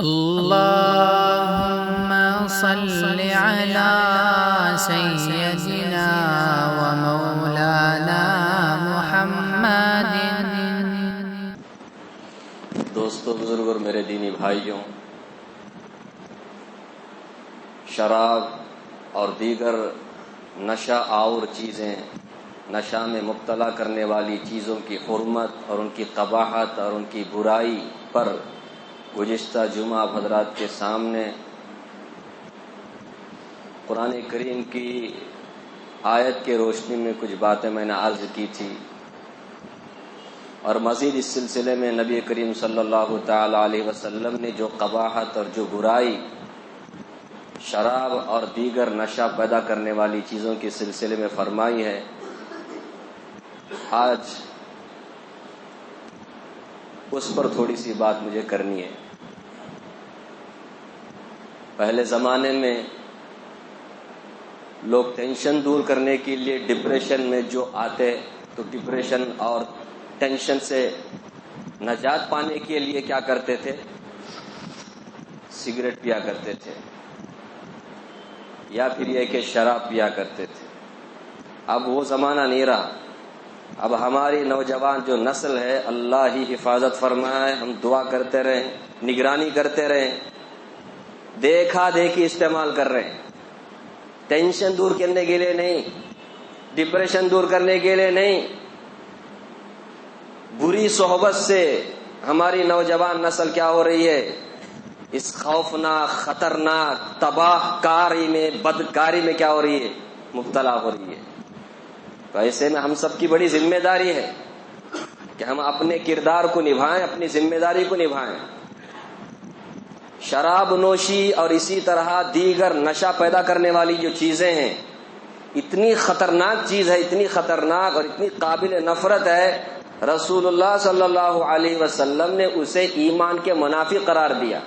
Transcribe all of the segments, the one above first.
اللهم صل على سيدنا ومولانا محمد۔ دوستو، بزرگ اور میرے دینی بھائیوں، شراب اور دیگر نشہ آور چیزیں، نشہ میں مبتلا کرنے والی چیزوں کی حرمت اور ان کی قباحت اور ان کی برائی پر گزشتہ جمعہ آپ حضرات کے سامنے قرآن کریم کی آیت کے روشنی میں کچھ باتیں میں نے عرض کی تھی، اور مزید اس سلسلے میں نبی کریم صلی اللہ تعالی علیہ وسلم نے جو قباحت اور جو برائی شراب اور دیگر نشہ پیدا کرنے والی چیزوں کے سلسلے میں فرمائی ہے، آج اس پر تھوڑی سی بات مجھے کرنی ہے۔ پہلے زمانے میں لوگ ٹینشن دور کرنے کے لیے ڈپریشن میں جو آتے تو ڈپریشن اور ٹینشن سے نجات پانے کے لیے کیا کرتے تھے؟ سگریٹ پیا کرتے تھے، یا پھر یہ کہ شراب پیا کرتے تھے۔ اب وہ زمانہ نہیں رہا۔ اب ہماری نوجوان جو نسل ہے، اللہ ہی حفاظت فرمائے، ہم دعا کرتے رہیں، نگرانی کرتے رہیں، دیکھا دیکھی استعمال کر رہے ہیں۔ ٹینشن دور کرنے کے لیے نہیں، ڈپریشن دور کرنے کے لیے نہیں، بری صحبت سے ہماری نوجوان نسل کیا ہو رہی ہے؟ اس خوفناک، خطرناک، تباہ کاری میں، بدکاری میں کیا ہو رہی ہے؟ مبتلا ہو رہی ہے۔ تو ایسے میں ہم سب کی بڑی ذمہ داری ہے کہ ہم اپنے کردار کو نبھائیں، اپنی ذمہ داری کو نبھائیں۔ شراب نوشی اور اسی طرح دیگر نشہ پیدا کرنے والی جو چیزیں ہیں، اتنی خطرناک چیز ہے، اتنی خطرناک اور اتنی قابل نفرت ہے، رسول اللہ صلی اللہ علیہ وسلم نے اسے ایمان کے منافی قرار دیا۔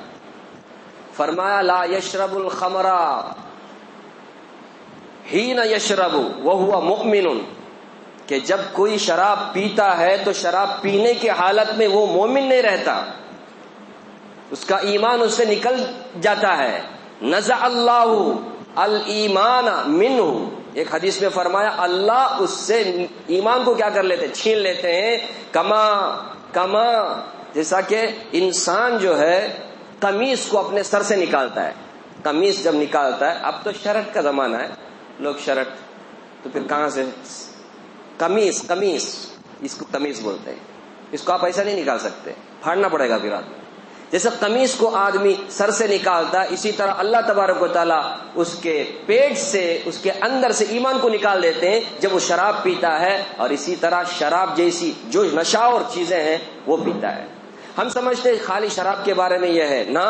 فرمایا لا یشرب الخمر حین یشرب وہو مؤمن، کہ جب کوئی شراب پیتا ہے تو شراب پینے کی حالت میں وہ مومن نہیں رہتا، اس کا ایمان اس سے نکل جاتا ہے۔ نزع اللہ الایمان منہ، ایک حدیث میں فرمایا اللہ اس سے ایمان کو کیا کر لیتے ہیں؟ چھین لیتے ہیں۔ کما جیسا کہ انسان جو ہے قمیص کو اپنے سر سے نکالتا ہے، قمیص جب نکالتا ہے، اب تو شرٹ کا زمانہ ہے، لوگ شرٹ تو پھر کہاں سے قمیص اس کو قمیص بولتے ہیں، اس کو آپ ایسا نہیں نکال سکتے، پھاڑنا پڑے گا پھر آدمی۔ جیسے قمیص کو آدمی سر سے نکالتا ہے، اسی طرح اللہ تبارک و تعالیٰ اس کے پیٹ سے، اس کے اندر سے ایمان کو نکال دیتے ہیں جب وہ شراب پیتا ہے، اور اسی طرح شراب جیسی جو نشہ اور چیزیں ہیں وہ پیتا ہے۔ ہم سمجھتے ہیں خالی شراب کے بارے میں یہ ہے، نہ،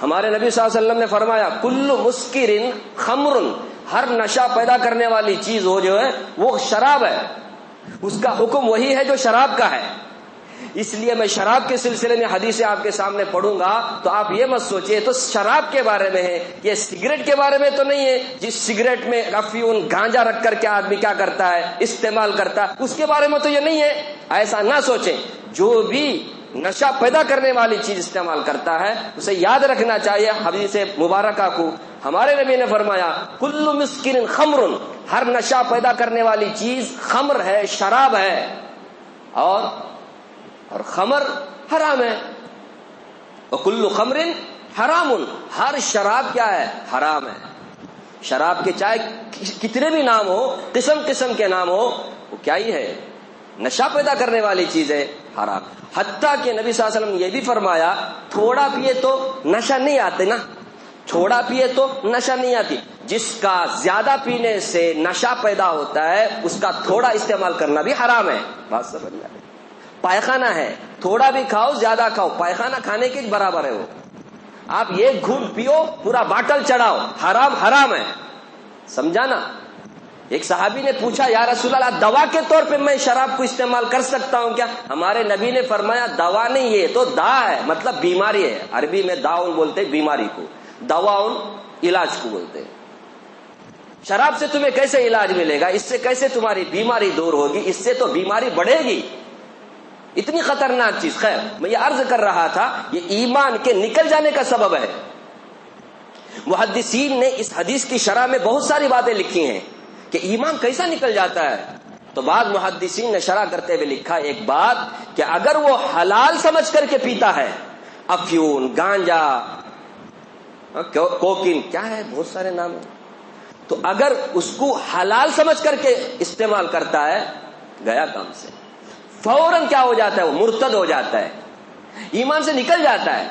ہمارے نبی صلی اللہ علیہ وسلم نے فرمایا کل مسکر خمر، ہر نشہ پیدا کرنے والی چیز ہو جو ہے وہ شراب ہے، اس کا حکم وہی ہے جو شراب کا ہے۔ اس لیے میں شراب کے سلسلے میں حدیثیں آپ کے سامنے پڑھوں گا تو آپ یہ مت سوچئے تو شراب کے بارے میں ہے، یہ سگریٹ کے بارے میں تو نہیں ہے، جس سگریٹ میں افیون گانجا رکھ کر کے آدمی کیا کرتا ہے؟ استعمال کرتا ہے، اس کے بارے میں تو یہ نہیں ہے، ایسا نہ سوچیں۔ جو بھی نشہ پیدا کرنے والی چیز استعمال کرتا ہے اسے یاد رکھنا چاہیے حدیث مبارکہ کو۔ ہمارے نبی نے فرمایا کل مسکر خمر، ہر نشہ پیدا کرنے والی چیز خمر ہے، شراب ہے، اور خمر حرام ہے۔ وکل خمر حرام، ہر شراب کیا ہے؟ حرام ہے۔ شراب کے چاہے کتنے بھی نام ہو، قسم قسم کے نام ہو، وہ کیا ہی ہے؟ نشہ پیدا کرنے والی چیز ہے، حرام۔ حتیٰ کہ نبی صلی اللہ علیہ وسلم نے یہ بھی فرمایا تھوڑا پیے تو نشہ نہیں آتے نا، تھوڑا پیے تو نشہ نہیں آتی، جس کا زیادہ پینے سے نشہ پیدا ہوتا ہے اس کا تھوڑا استعمال کرنا بھی حرام ہے۔ بات سمجھ میں آئی؟ پائخانہ ہے، تھوڑا بھی کھاؤ زیادہ کھاؤ، پائخانہ کھانے کے برابر ہے وہ۔ آپ ایک گھونٹ پیو پورا باٹل چڑھاؤ، حرام ہے، سمجھا نا؟ ایک صحابی نے پوچھا یا رسول اللہ دوا کے طور پہ میں شراب کو استعمال کر سکتا ہوں کیا؟ ہمارے نبی نے فرمایا دوا نہیں، یہ تو دا ہے، مطلب بیماری ہے، عربی میں داؤن بولتے بیماری کو، دواؤن علاج کو بولتے ہیں۔ شراب سے تمہیں کیسے علاج ملے گا؟ اس سے کیسے تمہاری بیماری دور ہوگی؟ اس سے تو بیماری بڑھے گی۔ اتنی خطرناک چیز. خیر میں یہ عرض کر رہا تھا یہ ایمان کے نکل جانے کا سبب ہے. محدثین نے اس حدیث کی شرح میں بہت ساری باتیں لکھی ہیں کہ ایمان کیسا نکل جاتا ہے. تو بعض محدثین نے شرح کرتے ہوئے لکھا ایک بات کہ اگر وہ حلال سمجھ کر کے پیتا ہے, افیون, گانجا, کوکین, کیا ہے بہت سارے نام ہیں, تو اگر اس کو حلال سمجھ کر کے استعمال کرتا ہے گیا کام سے, فوراً کیا ہو جاتا ہے, وہ مرتد ہو جاتا ہے, ایمان سے نکل جاتا ہے.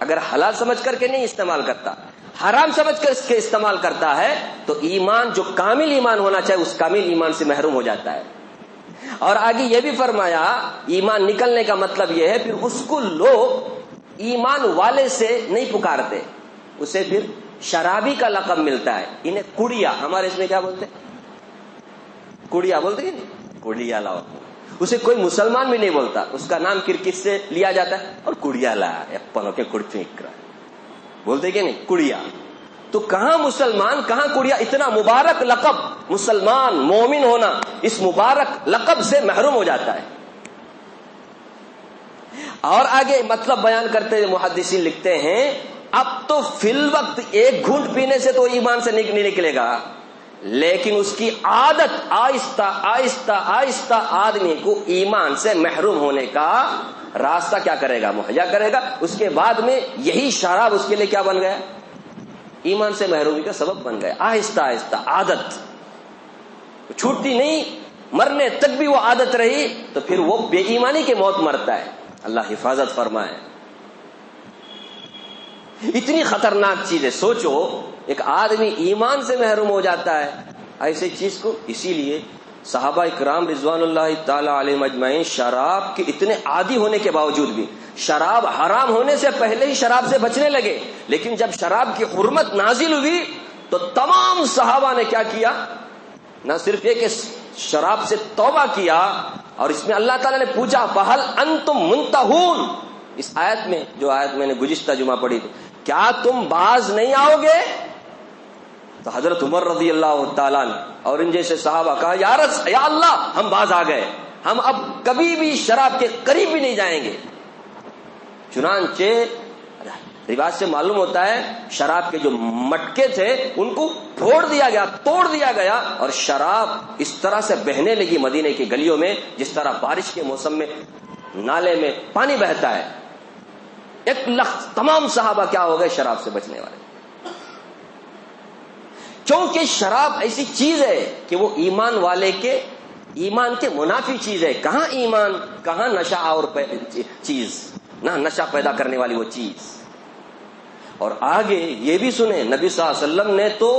اگر حلال سمجھ کر کے نہیں استعمال کرتا, حرام سمجھ کر اس کے استعمال کرتا ہے, تو ایمان جو کامل ایمان ہونا چاہیے اس کامل ایمان سے محروم ہو جاتا ہے. اور آگے یہ بھی فرمایا ایمان نکلنے کا مطلب یہ ہے پھر اس کو لوگ ایمان والے سے نہیں پکارتے, اسے پھر شرابی کا لقب ملتا ہے. انہیں کڑیا, ہمارے اس میں کیا بولتے, کڑیا بولتے ہیں, کڑیا لاؤ. اسے کوئی مسلمان بھی نہیں بولتا, اس کا نام کرکٹ سے لیا جاتا ہے اور کڑیا لا پنوں کے کڑ پھینک رہا, بولتے کہ نہیں کڑیا. تو کہاں مسلمان کہاں کڑیا, اتنا مبارک لقب, مسلمان مومن ہونا اس مبارک لقب سے محروم ہو جاتا ہے. اور آگے مطلب بیان کرتے ہوئے محدثین لکھتے ہیں اب تو فی الوقت ایک گھونٹ پینے سے تو ایمان سے نہیں نکلے گا, لیکن اس کی عادت آہستہ آہستہ آہستہ آدمی کو ایمان سے محروم ہونے کا راستہ کیا کرے گا, مہیا کرے گا. اس کے بعد میں یہی شراب اس کے لیے کیا بن گیا, ایمان سے محرومی کا سبب بن گیا. آہستہ آہستہ عادت چھوٹتی نہیں, مرنے تک بھی وہ عادت رہی تو پھر وہ بے ایمانی کی موت مرتا ہے. اللہ حفاظت فرمائے. اتنی خطرناک چیز ہے. سوچو ایک آدمی ایمان سے محروم ہو جاتا ہے ایسی چیز کو. اسی لیے صحابہ اکرام رضوان اللہ تعالی علیہم اجمعین شراب کے اتنے عادی ہونے کے باوجود بھی, شراب حرام ہونے سے پہلے ہی شراب سے بچنے لگے, لیکن جب شراب کی حرمت نازل ہوئی تو تمام صحابہ نے کیا کیا, نہ صرف یہ کہ شراب سے توبہ کیا, اور اس میں اللہ تعالیٰ نے پوچھا فہل انتم منتہون, اس آیت میں جو آیت میں نے گزشتہ جمعہ پڑھی تھی, کیا تم باز نہیں آؤ گے. تو حضرت عمر رضی اللہ تعالیٰ نے اور ان جیسے صحابہ کہا یا اللہ ہم باز آ گئے, ہم اب کبھی بھی شراب کے قریب بھی نہیں جائیں گے. چنانچہ رواج سے معلوم ہوتا ہے شراب کے جو مٹکے تھے ان کو توڑ دیا گیا, اور شراب اس طرح سے بہنے لگی مدینے کی گلیوں میں جس طرح بارش کے موسم میں نالے میں پانی بہتا ہے. ایک لخت تمام صحابہ کیا ہو گئے, شراب سے بچنے والے. کیونکہ شراب ایسی چیز ہے کہ وہ ایمان والے کے ایمان کے منافی چیز ہے. کہاں ایمان, کہاں نشہ اور چیز, نہ نشہ پیدا کرنے والی وہ چیز. اور آگے یہ بھی سنیں نبی صلی اللہ علیہ وسلم نے تو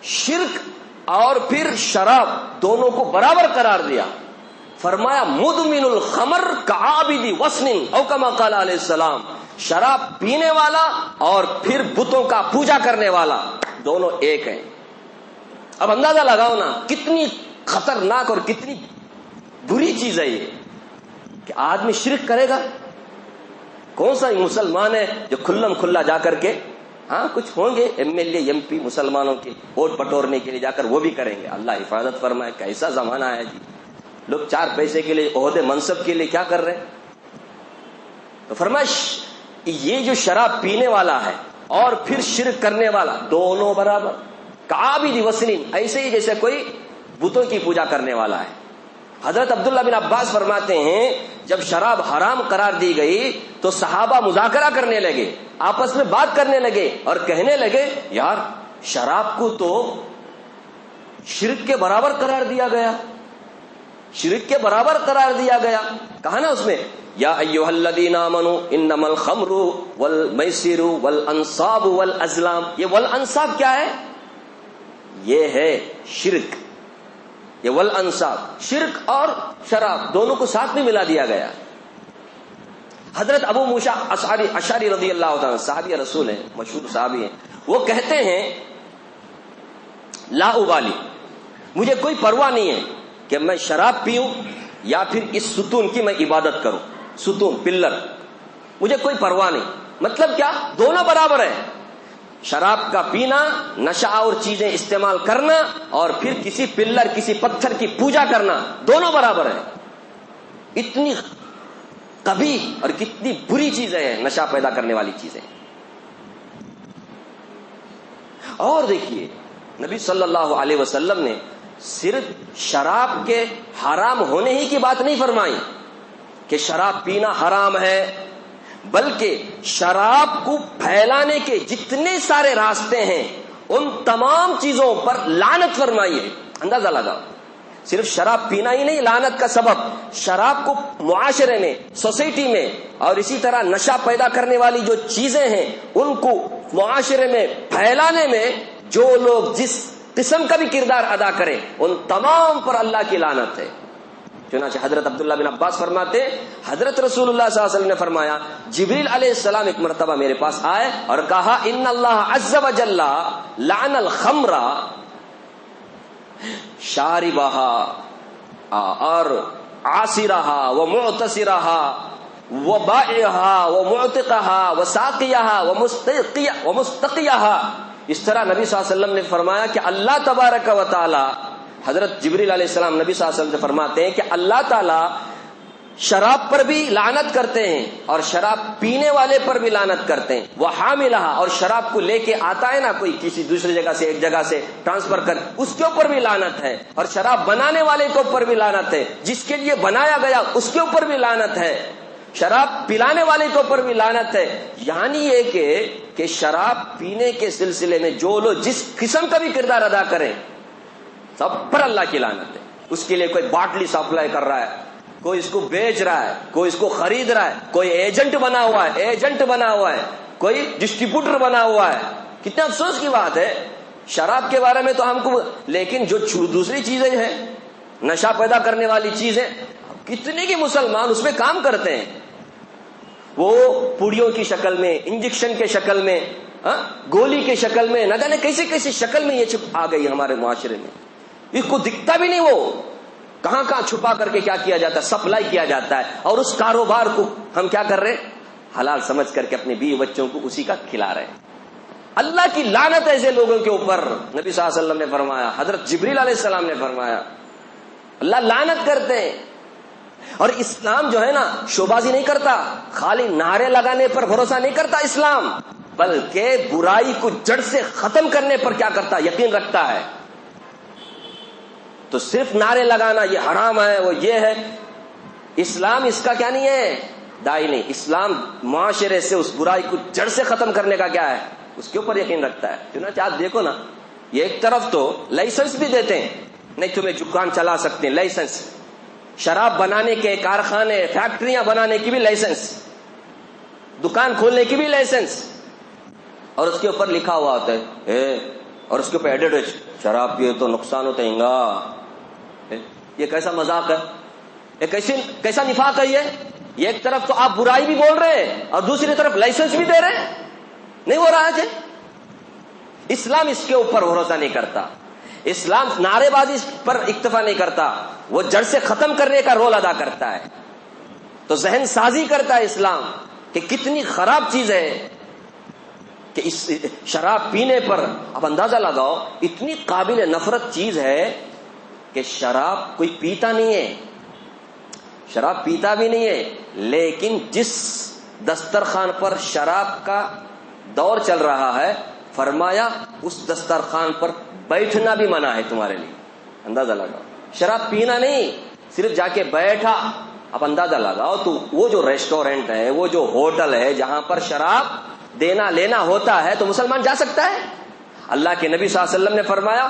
شرک اور پھر شراب دونوں کو برابر قرار دیا. فرمایا مدمن الخمر کعابد وثن او کما قال علیہ السلام, شراب پینے والا اور پھر بتوں کا پوجا کرنے والا دونوں ایک ہیں. اب اندازہ لگاؤ نا کتنی خطرناک اور کتنی بری چیز ہے یہ کہ آدمی شرک کرے گا. کون سا مسلمان ہے جو کھلم کھلا جا کر کے, ہاں کچھ ہوں گے M L A M P مسلمانوں کے ووٹ بٹورنے کے لیے جا کر وہ بھی کریں گے. اللہ حفاظت فرمائے. کیسا زمانہ ہے جی, لوگ چار پیسے کے لیے, عہدے منصب کے لیے کیا کر رہے ہیں. تو فرمائے یہ جو شراب پینے والا ہے اور پھر شرک کرنے والا دونوں برابر, کعابد وثن, ایسے ہی جیسے کوئی بتوں کی پوجا کرنے والا ہے. حضرت عبداللہ بن عباس فرماتے ہیں جب شراب حرام قرار دی گئی تو صحابہ مذاکرہ کرنے لگے, آپس میں بات کرنے لگے اور کہنے لگے یار شراب کو تو شرک کے برابر قرار دیا گیا, شرک کے برابر قرار دیا گیا. کہا نا اس میں یا ایھا الذین آمنوا انما الخمر والمیسر والانصاب والازلام. یہ والانصاب کیا ہے, یہ ہے شرک. یہ والانصاب شرک اور شراب دونوں کو ساتھ میں ملا دیا گیا. حضرت ابو موسیٰ اشعری رضی اللہ تعالیٰ صحابی رسول ہیں, مشہور صحابی ہیں, وہ کہتے ہیں لا ابالی, مجھے کوئی پرواہ نہیں ہے کہ میں شراب پیوں یا پھر اس ستون کی میں عبادت کروں. ستون پلر, مجھے کوئی پرواہ نہیں. مطلب کیا, دونوں برابر ہیں. شراب کا پینا, نشہ اور چیزیں استعمال کرنا اور پھر کسی پلر کسی پتھر کی پوجا کرنا دونوں برابر ہیں. اتنی قبیح اور کتنی بری چیزیں ہیں نشہ پیدا کرنے والی چیزیں. اور دیکھیے نبی صلی اللہ علیہ وسلم نے صرف شراب کے حرام ہونے ہی کی بات نہیں فرمائی کہ شراب پینا حرام ہے، بلکہ شراب کو پھیلانے کے جتنے سارے راستے ہیں ان تمام چیزوں پر لعنت فرمائی ہے. اندازہ لگاؤ، صرف شراب پینا ہی نہیں، لعنت کا سبب شراب کو معاشرے میں، سوسائٹی میں، اور اسی طرح نشہ پیدا کرنے والی جو چیزیں ہیں ان کو معاشرے میں پھیلانے میں جو لوگ جس قسم کا بھی کردار ادا کریں ان تمام پر اللہ کی لعنت ہے. چنانچہ حضرت عبداللہ بن عباس فرماتے ہیں حضرت رسول اللہ صلی اللہ علیہ وسلم نے فرمایا جبریل علیہ السلام ایک مرتبہ میرے پاس آئے اور کہا ان اللہ عز وجل لعن الخمر شاربها اور عاصرها ومعتصرها وبائعها ومعتقها وساقيها ومستقيها. اس طرح نبی صلی اللہ علیہ وسلم نے فرمایا کہ اللہ تبارک و تعالی، حضرت جبریل علیہ السلام نبی صلی اللہ علیہ وسلم سے فرماتے ہیں کہ اللہ تعالی شراب پر بھی لعنت کرتے ہیں اور شراب پینے والے پر بھی لعنت کرتے ہیں. وہ حاملہ، اور شراب کو لے کے آتا ہے نا کوئی کسی دوسری جگہ سے ایک جگہ سے ٹرانسفر کر، اس کے اوپر بھی لعنت ہے. اور شراب بنانے والے کے اوپر بھی لعنت ہے، جس کے لیے بنایا گیا اس کے اوپر بھی لعنت ہے. شراب پلانے والے کے اوپر بھی لعنت ہے. یعنی یہ کہ شراب پینے کے سلسلے میں جو لوگ جس قسم کا بھی کردار ادا کریں سب پر اللہ کی لعنت ہے. اس کے لیے کوئی باٹلی سپلائی کر رہا ہے، کوئی اس کو بیچ رہا ہے، کوئی اس کو خرید رہا ہے، کوئی ایجنٹ بنا ہوا ہے، کوئی ڈسٹریبیوٹر بنا ہوا ہے. کتنے افسوس کی بات ہے شراب کے بارے میں تو ہم کو، لیکن جو دوسری چیزیں ہیں نشہ پیدا کرنے والی چیزیں، کتنے کے مسلمان اس میں کام کرتے ہیں. وہ پوڑیوں کی شکل میں، انجیکشن کے شکل میں، گولی کے شکل میں، نہ جانے کیسے کیسے شکل میں یہ آ گئی ہمارے معاشرے میں. اس کو دکھتا بھی نہیں، وہ کہاں کہاں چھپا کر کے کیا کیا جاتا ہے، سپلائی کیا جاتا ہے. اور اس کاروبار کو ہم کیا کر رہے ہیں، حلال سمجھ کر کے اپنے بیوی بچوں کو اسی کا کھلا رہے ہیں. اللہ کی لعنت ایسے لوگوں کے اوپر. نبی صلی اللہ علیہ وسلم نے فرمایا، حضرت جبریل علیہ السلام نے فرمایا اللہ لعنت کرتے ہیں. اور اسلام جو ہے نا شوبازی نہیں کرتا، خالی نعرے لگانے پر بھروسہ نہیں کرتا اسلام، بلکہ برائی کو جڑ سے ختم کرنے پر کیا کرتا، یقین رکھتا ہے. تو صرف نعرے لگانا یہ حرام ہے، وہ یہ ہے، اسلام اس کا کیا نہیں ہے، دائی نہیں. اسلام معاشرے سے اس برائی کو جڑ سے ختم کرنے کا کیا ہے، اس کے اوپر یقین رکھتا ہے. چنانچہ آپ دیکھو نا، یہ ایک طرف تو لائسنس بھی دیتے ہیں، نہیں تمہیں دکان چلا سکتے ہیں، لائسنس، شراب بنانے کے کارخانے، فیکٹریاں بنانے کی بھی لائسنس، دکان کھولنے کی بھی لائسنس، اور اس کے اوپر لکھا ہوا ہوتا ہے اور اس کے اوپر ایڈیڈ شراب پیے تو نقصان ہوتا ہے گا. یہ کیسا مذاق ہے، یہ کیسا نفاق ہے. یہ ایک طرف تو آپ برائی بھی بول رہے ہیں اور دوسری طرف لائسنس بھی دے رہے ہیں. نہیں ہو رہا ہے. اسلام اس کے اوپر بھروسہ نہیں کرتا، اسلام نعرے بازی پر اکتفا نہیں کرتا، وہ جڑ سے ختم کرنے کا رول ادا کرتا ہے. تو ذہن سازی کرتا ہے اسلام کہ کتنی خراب چیز ہے کہ اس شراب پینے پر اب اندازہ لگاؤ اتنی قابل نفرت چیز ہے کہ شراب کوئی پیتا نہیں ہے، شراب پیتا بھی نہیں ہے، لیکن جس دسترخوان پر شراب کا دور چل رہا ہے فرمایا اس دسترخوان پر بیٹھنا بھی منع ہے تمہارے لیے. اندازہ لگاؤ، شراب پینا نہیں، صرف جا کے بیٹھا. اب اندازہ لگاؤ تو وہ جو ریسٹورینٹ ہے، وہ جو ہوٹل ہے جہاں پر شراب دینا لینا ہوتا ہے تو مسلمان جا سکتا ہے؟ اللہ کے نبی صلی اللہ علیہ وسلم نے فرمایا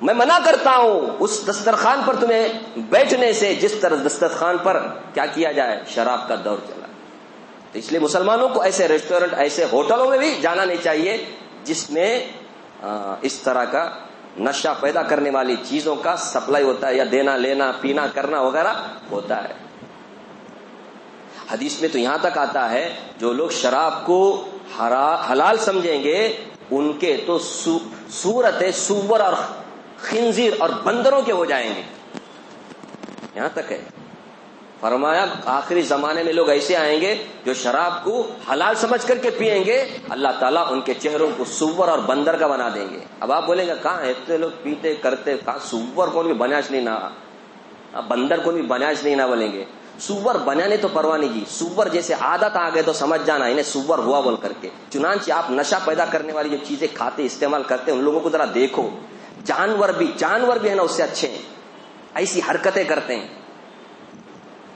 میں منع کرتا ہوں اس دسترخوان پر تمہیں بیٹھنے سے جس طرح دسترخوان پر کیا کیا جائے، شراب کا دور چلا. تو اس لیے مسلمانوں کو ایسے ریسٹورینٹ، ایسے ہوٹلوں میں بھی جانا نہیں چاہیے جس میں اس طرح کا نشہ پیدا کرنے والی چیزوں کا سپلائی ہوتا ہے یا دینا لینا پینا کرنا وغیرہ ہوتا ہے. حدیث میں تو یہاں تک آتا ہے جو لوگ شراب کو حلال سمجھیں گے ان کے تو صورت سور اور خنزیر اور بندروں کے ہو جائیں گے. یہاں تک ہے. فرمایا آخری زمانے میں لوگ ایسے آئیں گے جو شراب کو حلال سمجھ کر کے پئیں گے، اللہ تعالیٰ ان کے چہروں کو سور اور بندر کا بنا دیں گے. اب آپ بولیں گے کہاں اتنے لوگ پیتے کرتے، کہاں سور کو بھی بنیاش نہیں نہ، بندر کو بھی بنیاش نہیں نہ بولیں گے. سور بنانے تو پرواہ نہیں جی, سور جیسے عادت آ گئے تو سمجھ جانا انہیں سور ہوا بول کر کے. چنانچہ آپ نشہ پیدا کرنے والی جو چیزیں کھاتے استعمال کرتے ہیں ان لوگوں کو ذرا دیکھو, جانور بھی ہے نا اس سے اچھے ہیں, ایسی حرکتیں کرتے ہیں.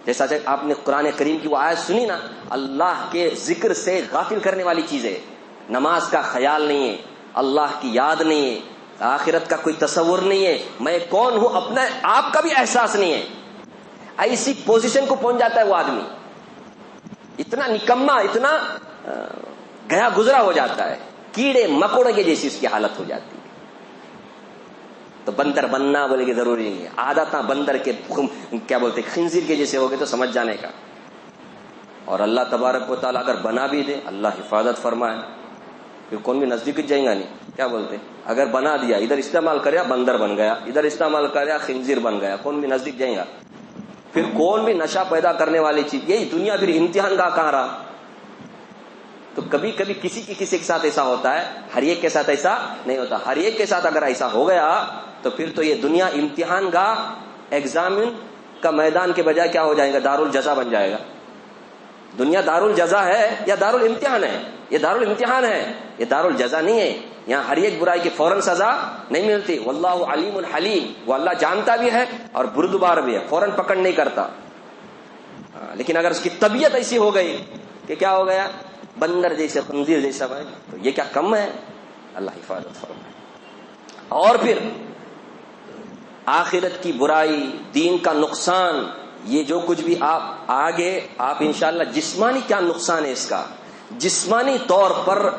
جیسا آپ نے قرآن کریم کی وہ آیت سنی نا, اللہ کے ذکر سے غافل کرنے والی چیزیں, نماز کا خیال نہیں ہے, اللہ کی یاد نہیں ہے, آخرت کا کوئی تصور نہیں ہے, میں کون ہوں اپنے آپ کا بھی احساس نہیں ہے. ایسی پوزیشن کو پہنچ جاتا ہے وہ آدمی, اتنا نکما, اتنا گیا گزرا ہو جاتا ہے, کیڑے مکوڑے کے جیسی اس کی حالت ہو جاتی ہے. تو بندر بننا بولے کہ ضروری نہیں ہے, عادتاں بندر کے کیا بولتے خنزیر کے جیسے ہو گئے تو سمجھ جانے کا. اور اللہ تبارک و تعالیٰ اگر بنا بھی دے, اللہ حفاظت فرمائے, پھر کون بھی نزدیک جائیں گا نہیں. کیا بولتے, اگر بنا دیا, ادھر استعمال کریا بندر بن گیا, ادھر استعمال کریا خنزیر بن گیا, کون بھی نزدیک جائیں گا. پھر کون بھی نشہ پیدا کرنے والی چیز, یہی دنیا پھر امتحان کا کہاں رہا. تو کبھی کبھی کسی کے ساتھ ایسا ہوتا ہے, ہر ایک کے ساتھ ایسا نہیں ہوتا. ہر ایک کے ساتھ اگر ایسا ہو گیا تو پھر تو یہ دنیا امتحان کا ایگزامن کا میدان کے بجائے کیا ہو جائے گا, دارالجزا بن جائے گا. دنیا دارالجزا ہے یا دارالامتحان ہے؟ یہ دارالامتحان ہے, یہ دارالجزا نہیں ہے. یہاں ہر ایک برائی کی فوراً سزا نہیں ملتی. واللہ علیم الحلیم, وہ اللہ جانتا بھی ہے اور بردبار بھی ہے, فوراً پکڑ نہیں کرتا. لیکن اگر اس کی طبیعت ایسی ہو گئی کہ کیا ہو گیا, بندر جیسے خنزیر جیسا بھائی, تو یہ کیا کم ہے؟ اللہ حفاظت فرمائے. اور پھر آخرت کی برائی, دین کا نقصان, یہ جو کچھ بھی آپ آگے آپ انشاءاللہ جسمانی کیا نقصان ہے اس کا, جسمانی طور پر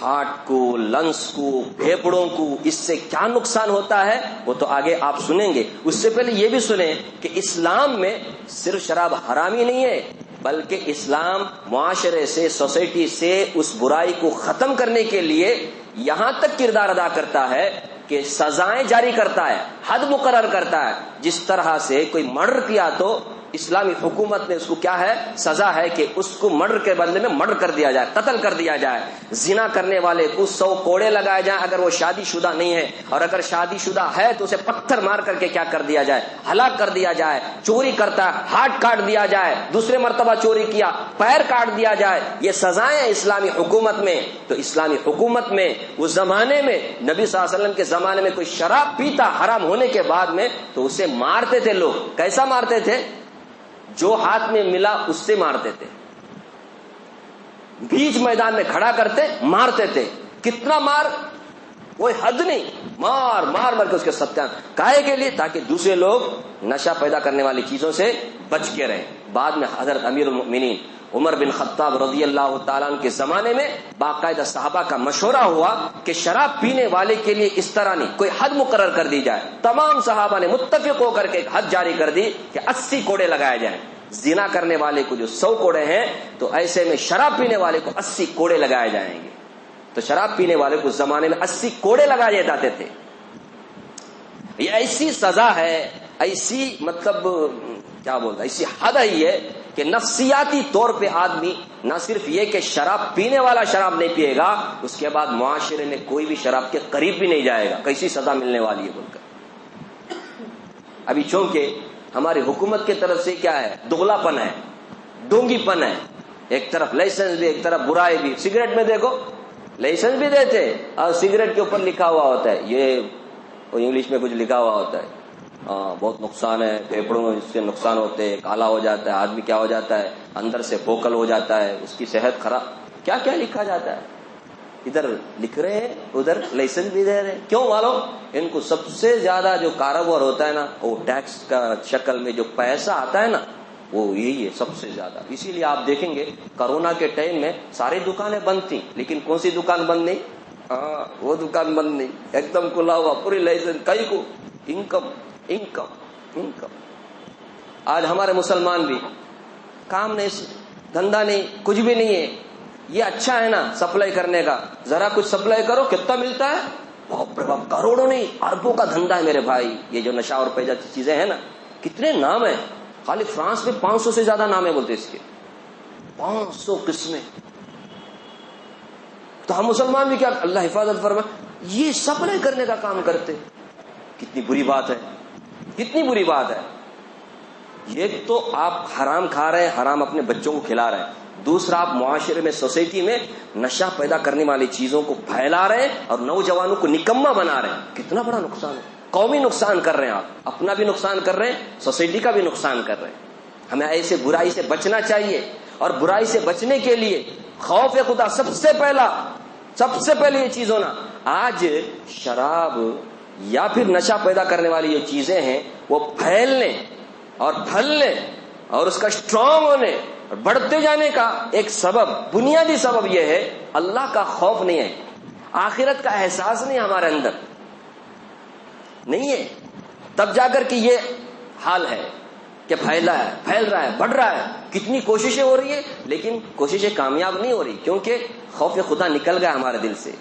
ہارٹ کو, لنگس کو, پھیپڑوں کو, اس سے کیا نقصان ہوتا ہے وہ تو آگے آپ سنیں گے. اس سے پہلے یہ بھی سنیں کہ اسلام میں صرف شراب حرام ہی نہیں ہے, بلکہ اسلام معاشرے سے, سوسائٹی سے اس برائی کو ختم کرنے کے لیے یہاں تک کردار ادا کرتا ہے کہ سزائیں جاری کرتا ہے, حد مقرر کرتا ہے. جس طرح سے کوئی مرڈر کیا تو اسلامی حکومت نے اس کو کیا ہے, سزا ہے کہ اس کو مرڈر کے بدلے میں مرڈر کر دیا جائے, قتل کر دیا جائے. زنا کرنے والے کو 100 کوڑے لگائے جائیں اگر وہ شادی شدہ نہیں ہے, اور اگر شادی شدہ ہے تو اسے پتھر مار کر کے کیا کر دیا جائے, ہلاک کر دیا جائے. چوری کرتا ہے ہاتھ کاٹ دیا جائے, دوسرے مرتبہ چوری کیا پیر کاٹ دیا جائے. یہ سزائیں ہیں اسلامی حکومت میں. تو اسلامی حکومت میں اس زمانے میں نبی صلی اللہ علیہ وسلم کے زمانے میں کوئی شراب پیتا حرام ہونے کے بعد میں تو اسے مارتے تھے لوگ. کیسا مارتے تھے؟ جو ہاتھ میں ملا اس سے مارتے تھے, بیچ میدان میں کھڑا کرتے مارتے تھے. کتنا مار, کوئی حد نہیں, مار مار مار کے اس کے ستیان کائے کے لیے, تاکہ دوسرے لوگ نشہ پیدا کرنے والی چیزوں سے بچ کے رہیں. بعد میں حضرت امیر المؤمنین عمر بن خطاب رضی اللہ تعالیٰ عنہ کے زمانے میں باقاعدہ صحابہ کا مشورہ ہوا کہ شراب پینے والے کے لیے اس طرح نہیں, کوئی حد مقرر کر دی جائے. تمام صحابہ نے متفق ہو کر کے ایک حد جاری کر دی کہ 80 کوڑے لگائے جائیں. زنا کرنے والے کو جو 100 کوڑے ہیں تو ایسے میں شراب پینے والے کو 80 کوڑے لگائے جائیں گے. تو شراب پینے والے کو اس زمانے میں 80 کوڑے لگائے جاتے تھے. یہ ایسی سزا ہے, ایسی مطلب کیا بولتا, ایسی حد ہے کہ نفسیاتی طور پہ آدمی نہ صرف یہ کہ شراب پینے والا شراب نہیں پیے گا, اس کے بعد معاشرے میں کوئی بھی شراب کے قریب بھی نہیں جائے گا. کیسی سزا ملنے والی ہے بول کر. ابھی چونکہ ہماری حکومت کی طرف سے کیا ہے, دغلا پن ہے, ڈونگی پن ہے. ایک طرف لائسنس بھی, ایک طرف برائی بھی. سگریٹ میں دیکھو لائسنس بھی دیتے اور سگریٹ کے اوپر لکھا ہوا ہوتا ہے, یہ انگلش میں کچھ لکھا ہوا ہوتا ہے, بہت نقصان ہے, پھیپڑوں اس سے نقصان ہوتے ہیں, کالا ہو جاتا ہے آدمی, کیا ہو جاتا ہے اندر سے بھوکل ہو جاتا ہے, اس کی صحت خراب, کیا کیا لکھا جاتا ہے. ادھر لکھ رہے ہیں ادھر لائسنس بھی دے رہے ہیں. کیوں معلوم؟ ان کو سب سے زیادہ جو کاروبار ہوتا ہے نا وہ ٹیکس کا شکل میں جو پیسہ آتا ہے نا وہ یہی ہے سب سے زیادہ. اسی لیے آپ دیکھیں گے کورونا کے ٹائم میں ساری دکانیں بند تھیں, لیکن کون سی دکان بند نہیں؟ وہ دکان بند نہیں, ایک دم کھلا ہوا, پوری لائسنس, کئی کو انکم انکم انکم. آج ہمارے مسلمان بھی کام نہیں, دھندا نہیں, کچھ بھی نہیں ہے. یہ اچھا ہے نا سپلائی کرنے کا, ذرا کچھ سپلائی کرو, کتنا ملتا ہے؟ کروڑوں نہیں اربوں کا دھندا ہے میرے بھائی. یہ جو نشہ اور پیدا کی چیزیں ہیں نا, کتنے نام ہیں. خالی فرانس میں 500 سے زیادہ نام ہے بولتے اس کے, 500 قسمیں. تو ہم مسلمان بھی کیا, اللہ حفاظت فرمائے, یہ سپلائی کرنے کا کام کرتے. کتنی بری بات ہے, کتنی بری بات ہے. ایک تو آپ حرام کھا رہے ہیں، حرام اپنے بچوں کو کھلا رہے ہیں، دوسرا آپ معاشرے میں، سوسائٹی میں نشہ پیدا کرنے والی چیزوں کو پھیلا رہے ہیں اور نوجوانوں کو نکما بنا رہے ہیں. کتنا بڑا نقصان ہے. قومی نقصان کر رہے ہیں آپ، اپنا بھی نقصان کر رہے ہیں، سوسائٹی کا بھی نقصان کر رہے ہیں. ہمیں ایسے برائی سے بچنا چاہیے، اور برائی سے بچنے کے لیے خوف خدا سب سے پہلے یہ چیز ہونا. آج شراب یا پھر نشہ پیدا کرنے والی جو چیزیں ہیں وہ پھیلنے اور پھلنے اور اس کا اسٹرانگ ہونے اور بڑھتے جانے کا ایک سبب، بنیادی سبب یہ ہے اللہ کا خوف نہیں ہے، آخرت کا احساس نہیں ہمارے اندر نہیں ہے. تب جا کر کے یہ حال ہے کہ پھیل رہا ہے، بڑھ رہا ہے. کتنی کوششیں ہو رہی ہے لیکن کوششیں کامیاب نہیں ہو رہی، کیونکہ خوف خدا نکل گیا ہمارے دل سے.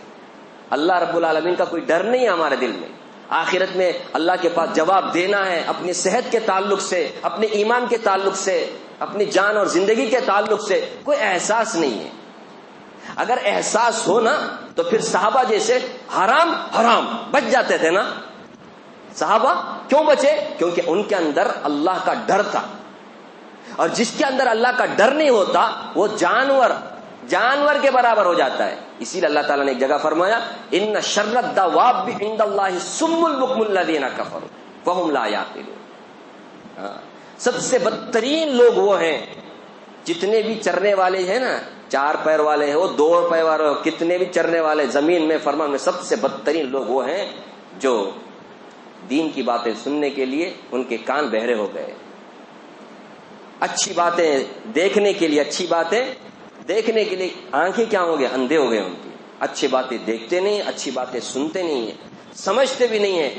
اللہ رب العالمین کا کوئی ڈر نہیں ہے ہمارے دل میں. آخرت میں اللہ کے پاس جواب دینا ہے اپنی صحت کے تعلق سے، اپنے ایمان کے تعلق سے، اپنی جان اور زندگی کے تعلق سے کوئی احساس نہیں ہے. اگر احساس ہو نا تو پھر صحابہ جیسے حرام بچ جاتے تھے نا. صحابہ کیوں بچے؟ کیونکہ ان کے اندر اللہ کا ڈر تھا. اور جس کے اندر اللہ کا ڈر نہیں ہوتا وہ جانور کے برابر ہو جاتا ہے. اسی لیے اللہ تعالیٰ نے ایک جگہ فرمایا ان شر الدواب عند اللہ الصم البکم الذین کفروا فهم لا یعقلون. سب سے بدترین لوگ وہ ہیں جتنے بھی چرنے والے ہیں نا، 4 پیر والے ہیں، وہ 2 پیر والے، کتنے بھی چرنے والے زمین میں فرمان میں، سب سے بدترین لوگ وہ ہیں جو دین کی باتیں سننے کے لیے ان کے کان بہرے ہو گئے، اچھی باتیں دیکھنے کے لیے آنکھیں کیا ہو گئے، اندھے ہو گئے ان کی. اچھی باتیں دیکھتے نہیں، اچھی باتیں سنتے نہیں ہیں، سمجھتے بھی نہیں ہیں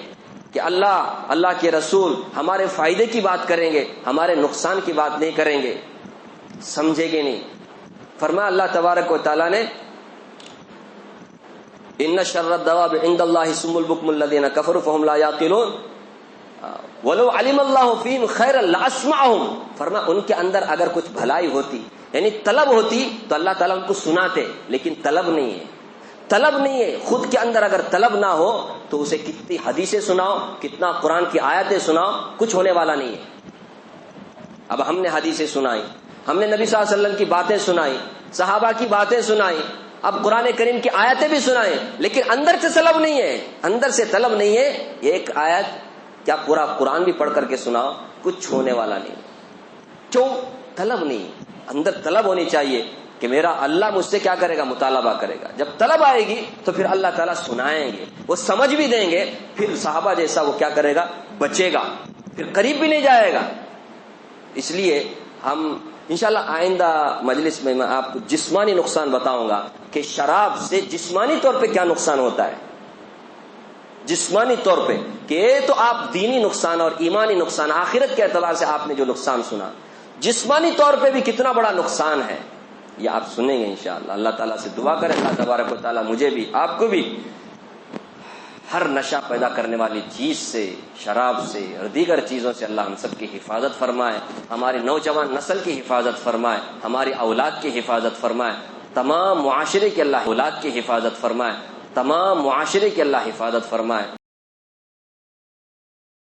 کہ اللہ کے رسول ہمارے فائدے کی بات کریں گے، ہمارے نقصان کی بات نہیں کریں گے، سمجھے گے نہیں. فرمایا اللہ تبارک و تعالیٰ نے ان شر الدواب عند اللہ الصم البکم الذین کفروا فهم لا یعقلون ولو علم اللہ فیہم خیرا لاسمعہم. فرمایا ان کے اندر اگر کچھ بھلائی ہوتی، یعنی طلب ہوتی، تو اللہ تعالیٰ ان کو سناتے، لیکن طلب نہیں ہے. خود کے اندر اگر طلب نہ ہو تو اسے کتنی حدیثیں سناؤ، کتنا قرآن کی آیتیں سناؤ، کچھ ہونے والا نہیں ہے. اب ہم نے حدیثیں سنائی، ہم نے نبی صلی اللہ علیہ وسلم کی باتیں سنائی، صحابہ کی باتیں سنائی، اب قرآن کریم کی آیتیں بھی سنائیں، لیکن اندر سے طلب نہیں ہے. ایک آیت کیا پورا قرآن بھی پڑھ کر کے سناؤ، کچھ ہونے والا نہیں. کیوں؟ طلب نہیں. اندر طلب ہونی چاہیے کہ میرا اللہ مجھ سے کیا کرے گا، مطالبہ کرے گا. جب طلب آئے گی تو پھر اللہ تعالیٰ سنائیں گے، وہ سمجھ بھی دیں گے، پھر صحابہ جیسا وہ کیا کرے گا، بچے گا، پھر قریب بھی نہیں جائے گا. اس لیے ہم انشاءاللہ آئندہ مجلس میں آپ کو جسمانی نقصان بتاؤں گا کہ شراب سے جسمانی طور پہ کیا نقصان ہوتا ہے. جسمانی طور پہ کہ تو آپ دینی نقصان اور ایمانی نقصان، آخرت کے اعتبار سے آپ نے جو نقصان سنا، جسمانی طور پہ بھی کتنا بڑا نقصان ہے، یہ آپ سنیں گے انشاءاللہ. اللہ تعالیٰ سے دعا کریں اللہ تبارک و تعالیٰ مجھے بھی آپ کو بھی ہر نشہ پیدا کرنے والی چیز سے، شراب سے اور دیگر چیزوں سے اللہ ہم سب کی حفاظت فرمائے، ہماری نوجوان نسل کی حفاظت فرمائے، ہماری اولاد کی حفاظت فرمائے، تمام معاشرے کی اللہ اولاد کی حفاظت فرمائے، تمام معاشرے کی اللہ حفاظت فرمائے.